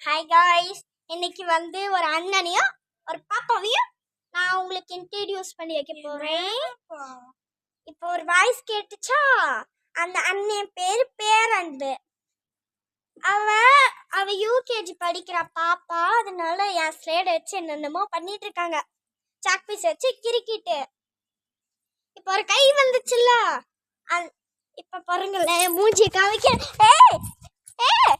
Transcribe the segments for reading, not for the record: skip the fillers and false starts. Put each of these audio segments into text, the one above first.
Hi guys, இன்னைக்கு ஒரு அண்ணனையும் ஒரு பாப்பாவையும் நான் உங்களுக்கு இன்ட்ரடியூஸ் பண்ணி வைக்க போறேன். இப்போ ஒரு வாய்ஸ் கேட்டுச்சா? அந்த அண்ணன் பேரு பேரன்பு. அவ யூகேஜி படிக்கிற பாப்பா. அதனால என் ஸ்லேட் வச்சு என்னென்னமோ பண்ணிட்டு இருக்காங்க. சாக் பீஸ் வச்சு கிரிக்கிட்டு. இப்போ ஒரு கை வந்துச்சுல்ல, இப்ப பாருங்களேன், மூஞ்சி காமிக்க. ஏய் ஏய்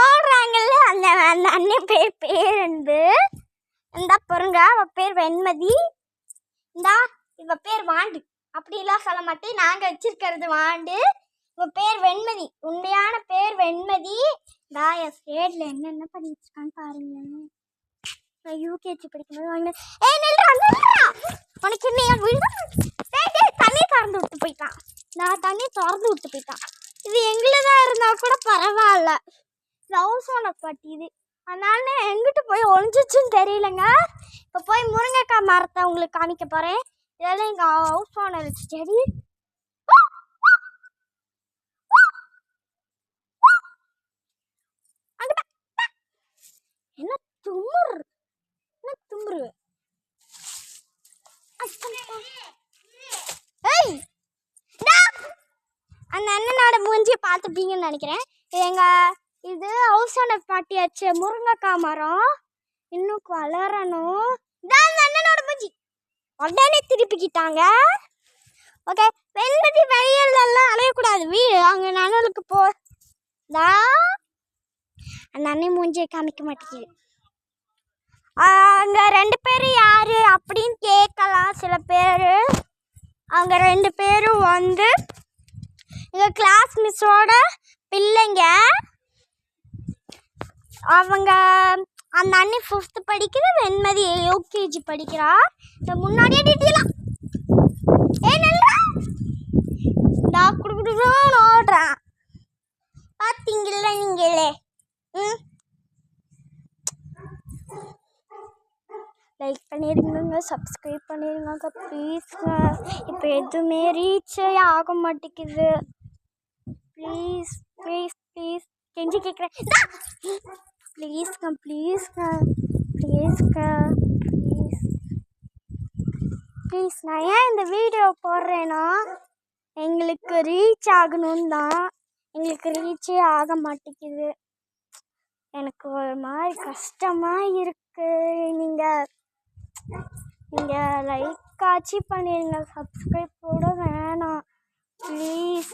ஓடுறாங்கல்ல, அந்த அந்த அண்ணன் பேரன்பு. இந்தா பாருங்க, அவ பேர் வெண்மதி. இந்தா இவ பேர் வாண்டு. அப்படிலாம் சொல்ல மாட்டேன், நாங்க வச்சிருக்கிறது வாண்டு. இவ பேர் வெண்மதி, உண்மையான பேர் வெண்மதி. இந்தா என் ஸ்டேட்ல என்னென்ன பண்ணிட்டு இருக்கான்னு பாருங்க. நான் யூகேஜி படிக்கும்போது வாங்க. உனக்கு என்ன தண்ணி திறந்து விட்டு போயிட்டான். நான் தண்ணி திறந்து விட்டு போயிட்டான். இது எங்களுதான் இருந்தா கூட பரவாயில்ல. இது ஹவுஸ் ஓனர் பாட்டி. இது அதனால எங்கிட்டு போய் ஒழிஞ்சிச்சுன்னு தெரியலங்க. இப்போ போய் முருங்கைக்காய் மரத்தை உங்களுக்கு காமிக்க போறேன். இதெல்லாம் எங்க ஹவுஸ் ஓனர் செடி. என்ன தும்முரு, என்ன தும்முரு? அந்த அண்ணனோட மூஞ்சியை பார்த்துப்பீங்கன்னு நினைக்கிறேன். இது ஹவுஸ் ஓனர் பாட்டி ஆச்சு. முருங்கைக்காய் மரம் இன்னும் வளரணும். இதான் அந்த அண்ணனோட மூஞ்சி. உடனே திருப்பிக்கிட்டாங்க. ஓகே, வெண்மதி வெயிலெல்லாம் அலையக்கூடாது. வீடு அங்கே அண்ணனுக்கு அந்த அண்ணன் மூஞ்சியை காமிக்க மாட்டேங்குது. அங்கே 2 பேர் யாரு அப்படின்னு கேட்கலாம் சில பேர். அவங்க 2 பேரும் எங்கள் கிளாஸ் மிஸ்ஸோட பிள்ளைங்க. அவங்க அந்த அண்ணி 5th படிக்கிற, வெண்மதி யூகேஜி படிக்கிறா. இந்த முன்னாடியே டீட்டெயிலாம் ஓடுறான். பார்த்தீங்கல்ல நீங்களே. லைக் பண்ணிடுங்க, சப்ஸ்கிரைப் பண்ணிடுங்க ப்ளீஸ்ங்க. இப்போ எதுவுமே ரீச்சே ஆக மாட்டேங்குது. ப்ளீஸ் ப்ளீஸ் ப்ளீஸ் கெஞ்சி கேட்குறேன். ப்ளீஸ்ங்க ப்ளீஸ்ங்க ப்ளீஸ்ங்க ப்ளீஸ் ப்ளீஸ். நான் ஏன் இந்த வீடியோ போடுறேன்னா, எங்களுக்கு ரீச் ஆகணும் தான். எங்களுக்கு ரீச்சே ஆக மாட்டேங்குது. எனக்கு ஒரு மாதிரி கஷ்டமாக இருக்குது. நீங்கள் லைக் ஆச்சு பண்ணிடுங்க, சப்ஸ்கிரைப் கூட வேணாம் ப்ளீஸ்.